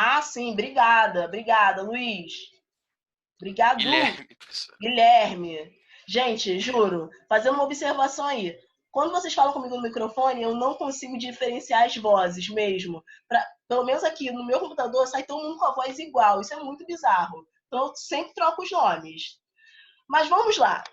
Ah, sim, obrigada. Obrigada, Luiz. Obrigado, Guilherme, professor. Guilherme. Gente, juro, fazendo uma observação aí. Quando vocês falam comigo no microfone, eu não consigo diferenciar as vozes mesmo. Pelo menos aqui no meu computador sai todo mundo com a voz igual. Isso é muito bizarro. Então eu sempre troco os nomes. Mas vamos lá.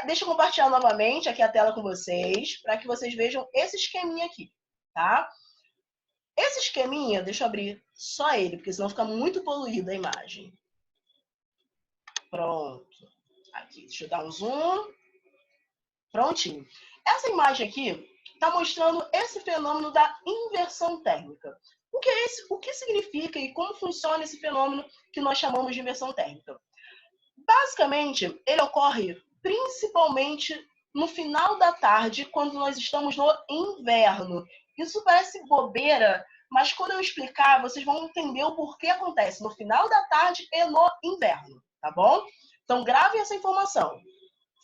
Deixa eu compartilhar novamente aqui a tela com vocês, para que vocês vejam esse esqueminha aqui, tá? Esse esqueminha, deixa eu abrir só ele, porque senão fica muito poluída a imagem. Pronto. Aqui, deixa eu dar um zoom. Prontinho. Essa imagem aqui está mostrando esse fenômeno da inversão térmica. O que é esse? O que significa e como funciona esse fenômeno que nós chamamos de inversão térmica? Basicamente, ele ocorre principalmente no final da tarde, quando nós estamos no inverno. Isso parece bobeira, mas quando eu explicar, vocês vão entender o porquê acontece no final da tarde e no inverno, tá bom? Então, gravem essa informação.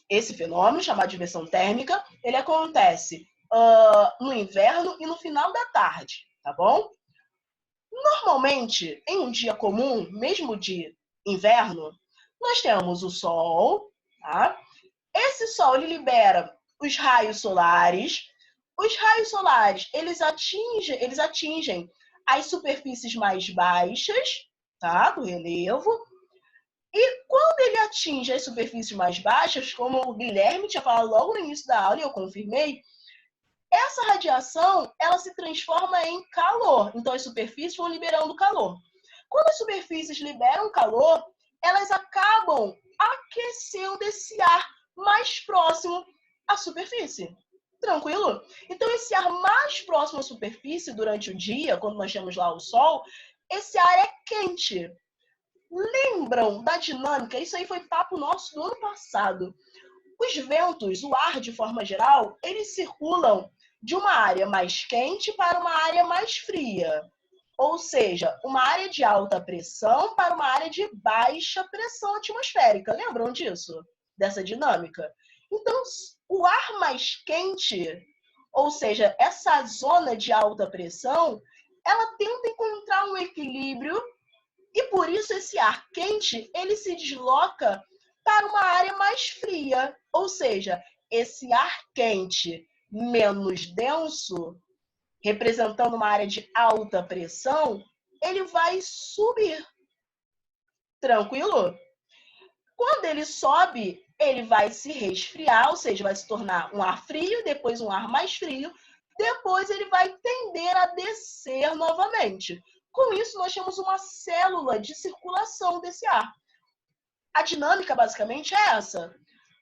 Esse fenômeno, chamado de inversão térmica, ele acontece no inverno e no final da tarde, tá bom? Normalmente, em um dia comum, mesmo de inverno, nós temos o Sol, tá? Esse Sol, ele libera os raios solares. Os raios solares, eles atingem as superfícies mais baixas, tá? Do relevo. E quando ele atinge as superfícies mais baixas, como o Guilherme tinha falado logo no início da aula, e eu confirmei, essa radiação, ela se transforma em calor. Então, as superfícies vão liberando calor. Quando as superfícies liberam calor, elas acabam aquecendo esse ar mais próximo à superfície. Tranquilo? Então, esse ar mais próximo à superfície durante o dia, quando nós temos lá o Sol, esse ar é quente. Lembram da dinâmica? Isso aí foi papo nosso do ano passado. Os ventos, o ar de forma geral, eles circulam de uma área mais quente para uma área mais fria. Ou seja, uma área de alta pressão para uma área de baixa pressão atmosférica. Lembram disso? Dessa dinâmica? Então, o ar mais quente, ou seja, essa zona de alta pressão, ela tenta encontrar um equilíbrio e por isso esse ar quente, ele se desloca para uma área mais fria. Ou seja, esse ar quente menos denso, representando uma área de alta pressão, ele vai subir. Tranquilo? Quando ele sobe, ele vai se resfriar, ou seja, vai se tornar um ar frio, depois um ar mais frio, depois ele vai tender a descer novamente. Com isso, nós temos uma célula de circulação desse ar. A dinâmica, basicamente, é essa.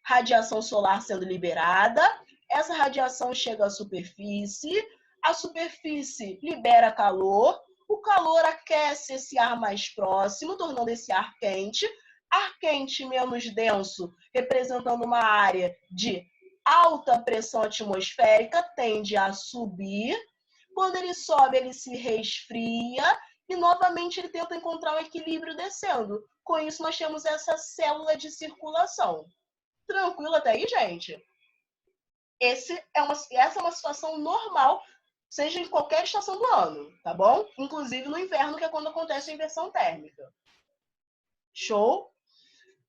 Radiação solar sendo liberada, essa radiação chega à superfície, a superfície libera calor, o calor aquece esse ar mais próximo, tornando esse ar quente menos denso, representando uma área de alta pressão atmosférica, tende a subir. Quando ele sobe, ele se resfria e novamente ele tenta encontrar um equilíbrio descendo. Com isso, nós temos essa célula de circulação. Tranquilo até aí, gente? Essa é uma situação normal, seja em qualquer estação do ano, tá bom? Inclusive no inverno, que é quando acontece a inversão térmica. Show?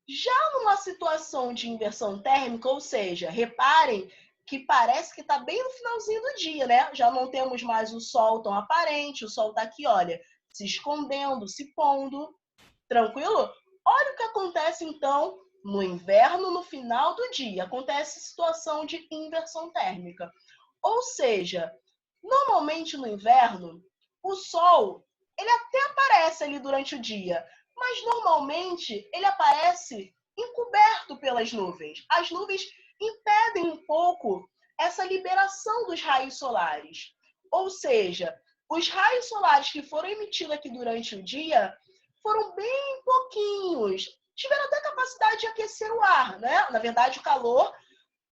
Já numa situação de inversão térmica, ou seja, reparem que parece que está bem no finalzinho do dia, né? Já não temos mais o sol tão aparente, o sol está aqui, olha, se escondendo, se pondo. Tranquilo? Olha o que acontece, então, no inverno, no final do dia. Acontece situação de inversão térmica. Ou seja, normalmente no inverno, o sol, ele até aparece ali durante o dia, mas normalmente ele aparece encoberto pelas nuvens. As nuvens impedem um pouco essa liberação dos raios solares. Ou seja, os raios solares que foram emitidos aqui durante o dia foram bem pouquinhos. Tiveram até capacidade de aquecer o ar, né? Na verdade, o calor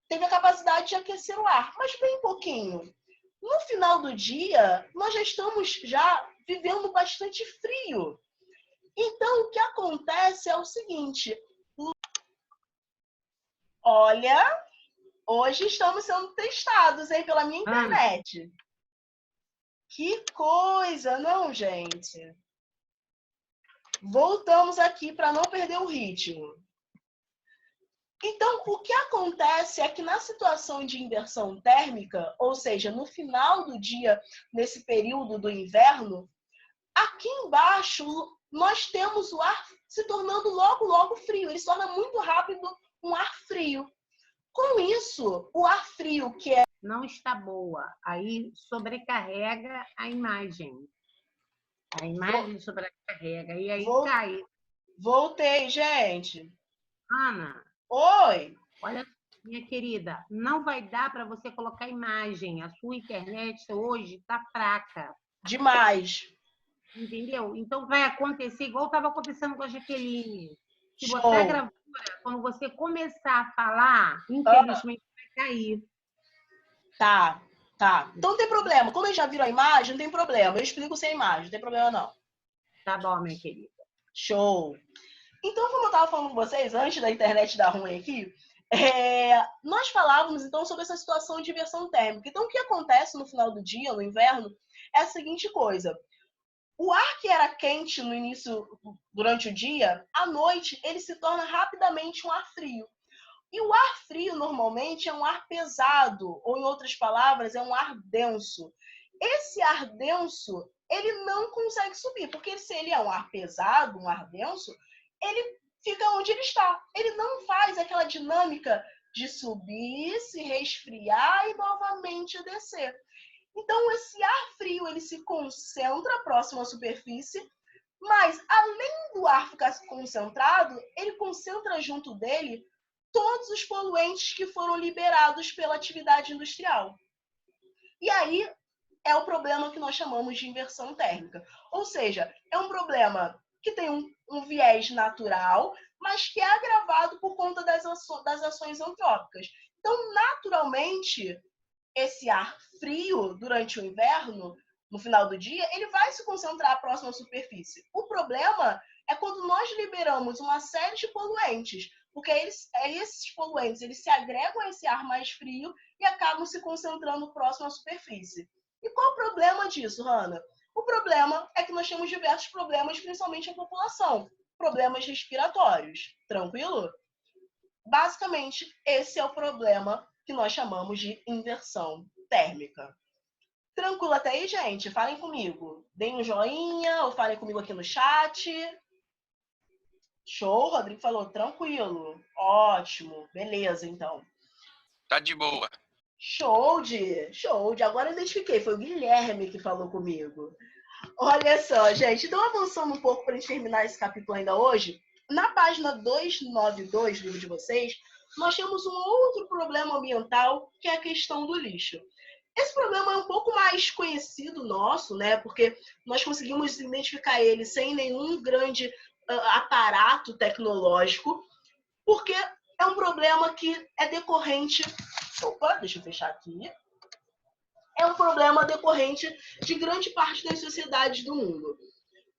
teve a capacidade de aquecer o ar, mas bem pouquinho. No final do dia, nós já estamos vivendo bastante frio. Então, o que acontece é o seguinte: olha, hoje estamos sendo testados, hein, pela minha internet. Que coisa, não, gente? Voltamos aqui para não perder o ritmo. Então, o que acontece é que na situação de inversão térmica, ou seja, no final do dia, nesse período do inverno, aqui embaixo nós temos o ar se tornando logo, logo frio. Ele se torna muito rápido um ar frio. Com isso, o ar frio, que é... Não está boa. Aí sobrecarrega a imagem. A imagem sobrecarrega. E aí cai. Voltei, gente. Ana. Oi. Olha, minha querida, não vai dar para você colocar imagem. A sua internet hoje está fraca. Demais. Entendeu? Então vai acontecer igual estava acontecendo com a Jaqueline. Se Show. botar a gravura, quando você começar a falar, infelizmente vai cair. Tá. Então não tem problema. Como eles já viram a imagem, não tem problema. Eu explico sem imagem, não tem problema não. Tá bom, minha querida. Show. Então, como eu estava falando com vocês, antes da internet dar ruim aqui, nós falávamos, então, sobre essa situação de inversão térmica. Então, o que acontece no final do dia, no inverno, é a seguinte coisa. O ar que era quente no início, durante o dia, à noite, ele se torna rapidamente um ar frio. E o ar frio, normalmente, é um ar pesado, ou, em outras palavras, é um ar denso. Esse ar denso, ele não consegue subir, porque se ele é um ar pesado, um ar denso, ele fica onde ele está. Ele não faz aquela dinâmica de subir, se resfriar e novamente descer. Então, esse ar frio, ele se concentra próximo à superfície, mas, além do ar ficar concentrado, ele concentra junto dele todos os poluentes que foram liberados pela atividade industrial. E aí é o problema que nós chamamos de inversão térmica. Ou seja, é um problema que tem um viés natural, mas que é agravado por conta das ações antrópicas. Então, naturalmente, esse ar frio durante o inverno, no final do dia, ele vai se concentrar próximo à superfície. O problema é quando nós liberamos uma série de poluentes, porque esses poluentes eles se agregam a esse ar mais frio e acabam se concentrando próximo à superfície. E qual o problema disso, Hanna? O problema é que nós temos diversos problemas, principalmente a população. Problemas respiratórios. Tranquilo? Basicamente, esse é o problema que nós chamamos de inversão térmica. Tranquilo até aí, gente? Falem comigo. Deem um joinha ou falem comigo aqui no chat. Show, Rodrigo falou, tranquilo. Ótimo. Beleza, então. Tá de boa. Show de. Agora eu identifiquei, foi o Guilherme que falou comigo. Olha só, gente. Então, avançando um pouco para a gente terminar esse capítulo ainda hoje, na página 292 do livro de vocês, nós temos um outro problema ambiental, que é a questão do lixo. Esse problema é um pouco mais conhecido nosso, né? Porque nós conseguimos identificar ele sem nenhum grande aparato tecnológico, porque é um problema que é decorrente... Opa, deixa eu fechar aqui. É um problema decorrente de grande parte das sociedades do mundo.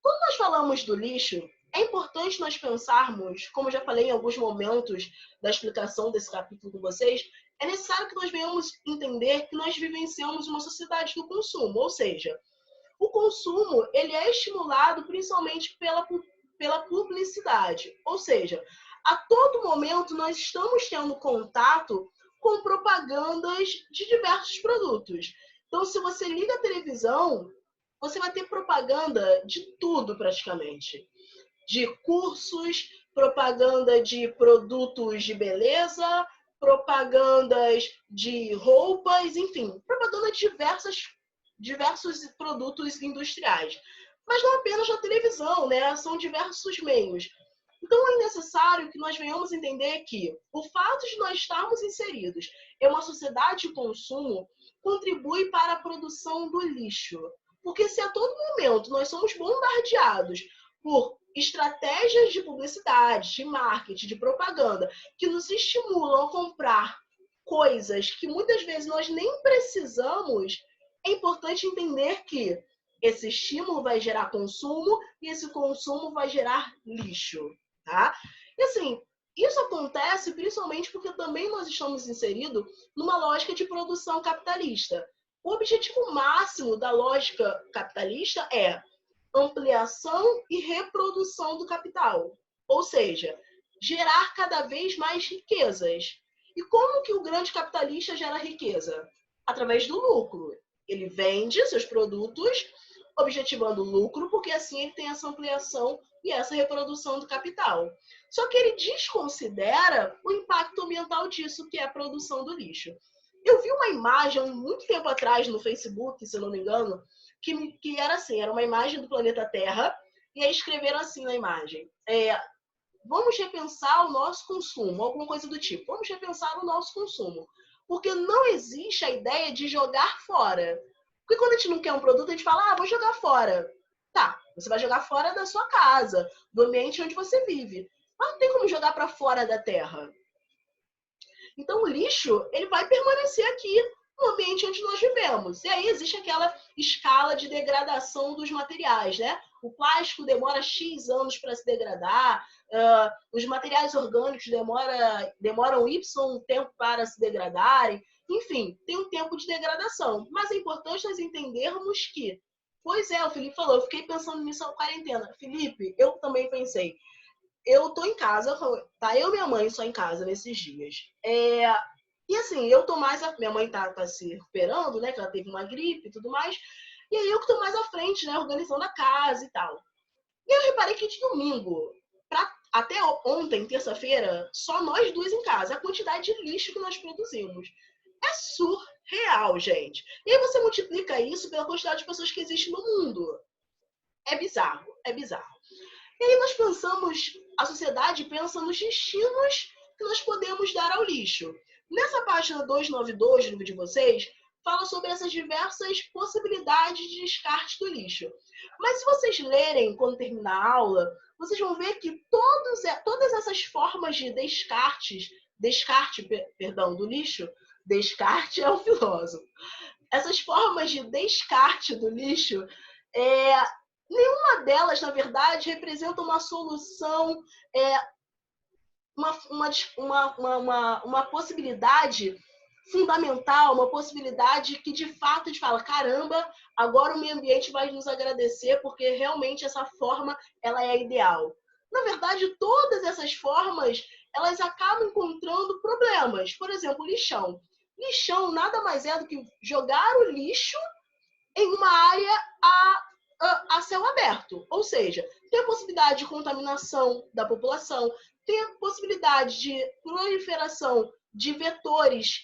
Quando nós falamos do lixo, é importante nós pensarmos, como eu já falei em alguns momentos da explicação desse capítulo com vocês, é necessário que nós venhamos entender que nós vivenciamos uma sociedade do consumo, ou seja, o consumo ele é estimulado principalmente pela publicidade, ou seja, a todo momento nós estamos tendo contato com propagandas de diversos produtos. Então, se você liga a televisão, você vai ter propaganda de tudo praticamente. De cursos, propaganda de produtos de beleza, propagandas de roupas, enfim, propaganda de diversos produtos industriais. Mas não apenas na televisão, né? São diversos meios. Então é necessário que nós venhamos entender que o fato de nós estarmos inseridos em uma sociedade de consumo contribui para a produção do lixo. Porque se a todo momento nós somos bombardeados por estratégias de publicidade, de marketing, de propaganda, que nos estimulam a comprar coisas que muitas vezes nós nem precisamos, é importante entender que esse estímulo vai gerar consumo e esse consumo vai gerar lixo, tá? E assim, isso acontece principalmente porque também nós estamos inseridos numa lógica de produção capitalista. O objetivo máximo da lógica capitalista é ampliação e reprodução do capital. Ou seja, gerar cada vez mais riquezas. E como que o grande capitalista gera riqueza? Através do lucro. Ele vende seus produtos objetivando o lucro, porque assim ele tem essa ampliação e essa reprodução do capital. Só que ele desconsidera o impacto ambiental disso, que é a produção do lixo. Eu vi uma imagem muito tempo atrás no Facebook, se não me engano, que era assim, era uma imagem do planeta Terra, e aí escreveram assim na imagem, vamos repensar o nosso consumo, alguma coisa do tipo, vamos repensar o nosso consumo, porque não existe a ideia de jogar fora. Porque quando a gente não quer um produto, a gente fala, vou jogar fora. Tá, você vai jogar fora da sua casa, do ambiente onde você vive. Mas não tem como jogar para fora da Terra. Então, o lixo, ele vai permanecer aqui no ambiente onde nós vivemos. E aí existe aquela escala de degradação dos materiais, né? O plástico demora X anos para se degradar, os materiais orgânicos demoram Y tempo para se degradarem. Enfim, tem um tempo de degradação. Mas é importante nós entendermos que, pois é, o Felipe falou, eu fiquei pensando nisso na quarentena. Felipe, eu também pensei, eu tô em casa, tá? Eu e minha mãe só em casa nesses dias. E assim, eu tô mais. Minha mãe tá se recuperando, né? Que ela teve uma gripe e tudo mais. E aí eu que tô mais à frente, né? Organizando a casa e tal. E eu reparei que de domingo, até ontem, terça-feira, só nós duas em casa. A quantidade de lixo que nós produzimos. É surreal, gente. E aí você multiplica isso pela quantidade de pessoas que existem no mundo. É bizarro, é bizarro. E aí nós pensamos, a sociedade pensa nos destinos que nós podemos dar ao lixo. Nessa página 292 do livro de vocês, fala sobre essas diversas possibilidades de descarte do lixo. Mas se vocês lerem quando terminar a aula, vocês vão ver que todas essas formas de descarte do lixo, descarte é o filósofo. Essas formas de descarte do lixo, nenhuma delas, na verdade, representa uma solução, uma possibilidade fundamental, uma possibilidade que, de fato, a gente fala, caramba, agora o meio ambiente vai nos agradecer porque realmente essa forma ela é ideal. Na verdade, todas essas formas, elas acabam encontrando problemas. Por exemplo, lixão. Lixão nada mais é do que jogar o lixo em uma área a céu aberto. Ou seja, tem a possibilidade de contaminação da população, tem a possibilidade de proliferação de vetores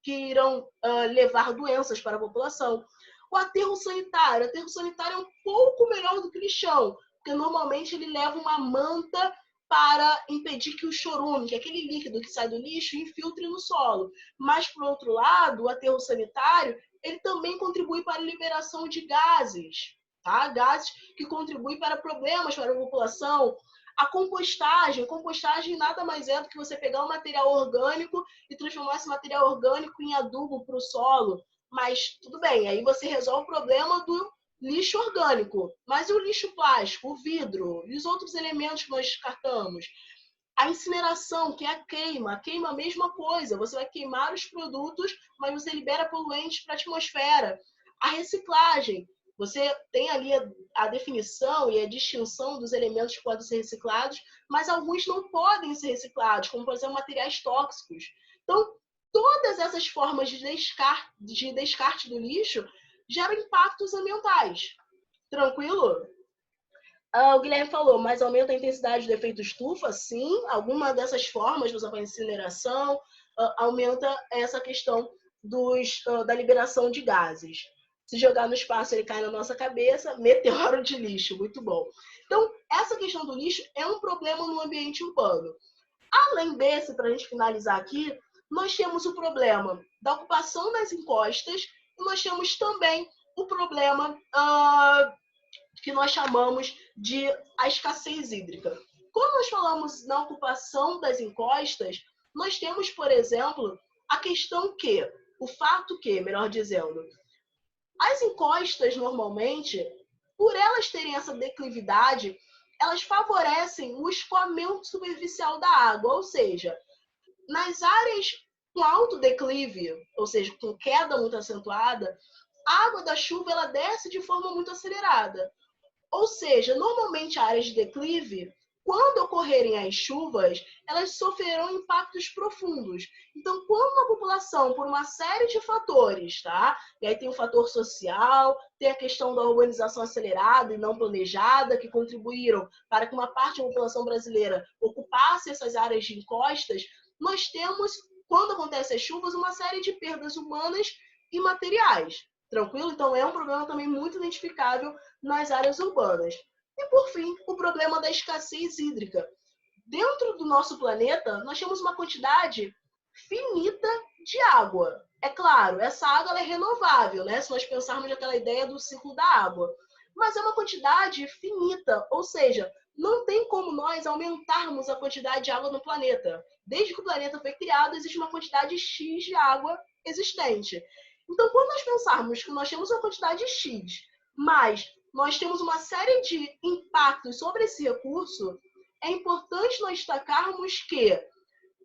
que irão levar doenças para a população. O aterro sanitário. O aterro sanitário é um pouco melhor do que o lixão, porque normalmente ele leva uma manta para impedir que o chorume, que é aquele líquido que sai do lixo, infiltre no solo. Mas, por outro lado, o aterro sanitário ele também contribui para a liberação de gases, tá? Gases que contribuem para problemas para a população. A compostagem nada mais é do que você pegar um material orgânico e transformar esse material orgânico em adubo para o solo. Mas tudo bem, aí você resolve o problema do lixo orgânico. Mas e o lixo plástico, o vidro e os outros elementos que nós descartamos? A incineração, que é a queima a mesma coisa. Você vai queimar os produtos, mas você libera poluentes para a atmosfera. A reciclagem, você tem ali a definição e a distinção dos elementos que podem ser reciclados, mas alguns não podem ser reciclados, como, por exemplo, materiais tóxicos. Então, todas essas formas de descarte do lixo geram impactos ambientais. Tranquilo? O Guilherme falou, mas aumenta a intensidade do efeito estufa? Sim, alguma dessas formas, por exemplo, a incineração, aumenta essa questão da liberação de gases. Se jogar no espaço, ele cai na nossa cabeça, meteoro de lixo, muito bom. Então, essa questão do lixo é um problema no ambiente urbano. Além desse, para a gente finalizar aqui, nós temos o problema da ocupação das encostas e nós temos também o problema que nós chamamos de a escassez hídrica. Quando nós falamos na ocupação das encostas, nós temos, por exemplo, a questão que, o fato que, melhor dizendo, as encostas normalmente, por elas terem essa declividade, elas favorecem o escoamento superficial da água, ou seja, nas áreas com alto declive, ou seja, com queda muito acentuada, a água da chuva ela desce de forma muito acelerada. Ou seja, normalmente áreas de declive, quando ocorrerem as chuvas, elas sofrerão impactos profundos. Então, quando a população, por uma série de fatores, tá? E aí tem o fator social, tem a questão da urbanização acelerada e não planejada, que contribuíram para que uma parte da população brasileira ocupasse essas áreas de encostas, nós temos, quando acontecem as chuvas, uma série de perdas humanas e materiais. Tranquilo? Então, é um problema também muito identificável nas áreas urbanas. E, por fim, o problema da escassez hídrica. Dentro do nosso planeta, nós temos uma quantidade finita de água. É claro, essa água ela é renovável, né? Se nós pensarmos naquela ideia do ciclo da água. Mas é uma quantidade finita, ou seja, não tem como nós aumentarmos a quantidade de água no planeta. Desde que o planeta foi criado, existe uma quantidade X de água existente. Então, quando nós pensarmos que nós temos uma quantidade X, mas nós temos uma série de impactos sobre esse recurso, é importante nós destacarmos que,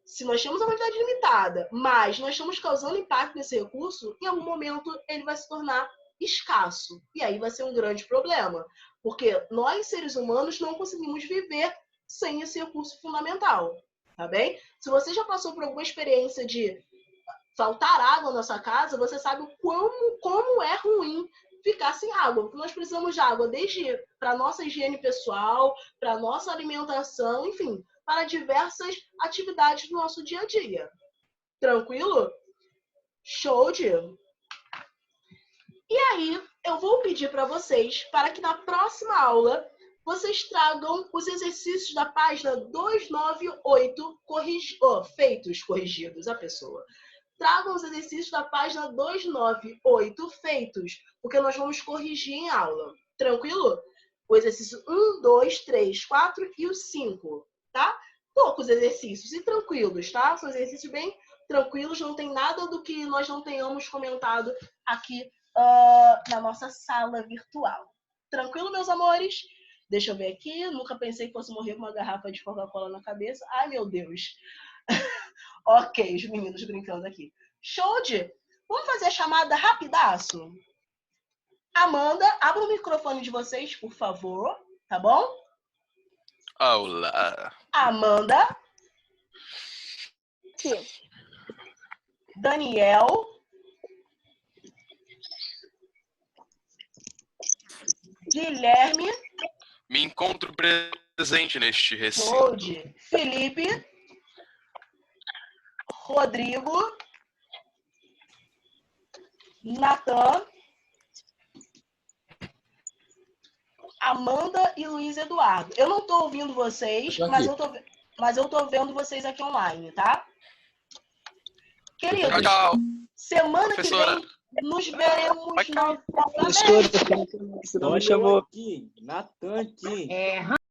se nós temos uma quantidade limitada, mas nós estamos causando impacto nesse recurso, em algum momento ele vai se tornar escasso. E aí vai ser um grande problema, porque nós, seres humanos, não conseguimos viver sem esse recurso fundamental, tá bem? Se você já passou por alguma experiência de faltar água na sua casa, você sabe como é ruim ficar sem água. Porque nós precisamos de água desde para nossa higiene pessoal, para nossa alimentação, enfim, para diversas atividades do nosso dia a dia. Tranquilo? Show de... E aí, eu vou pedir para vocês, para que na próxima aula, vocês tragam os exercícios da página 298 feitos, corrigidos, a pessoa. Tragam os exercícios da página 298 feitos, porque nós vamos corrigir em aula. Tranquilo? O exercício 1, 2, 3, 4 e o 5, tá? Poucos exercícios e tranquilos, tá? São exercícios bem tranquilos, não tem nada do que nós não tenhamos comentado aqui na nossa sala virtual. Tranquilo, meus amores? Deixa eu ver aqui. Nunca pensei que fosse morrer com uma garrafa de Coca-Cola na cabeça. Ai, meu Deus. Ok, os meninos brincando aqui. Show de... Vamos fazer a chamada rapidaço? Amanda, abra o microfone de vocês, por favor. Tá bom? Olá. Amanda. Sim. Daniel. Guilherme. Me encontro presente neste recinto. Show de... Felipe. Rodrigo. Natan. Amanda e Luiz Eduardo. Eu não estou ouvindo vocês, mas eu tô vendo vocês aqui online, tá? Queridos, Tchau. semana Professora. que vem nos veremos Vai, novamente. Professor, não me chamou aqui. Natan aqui.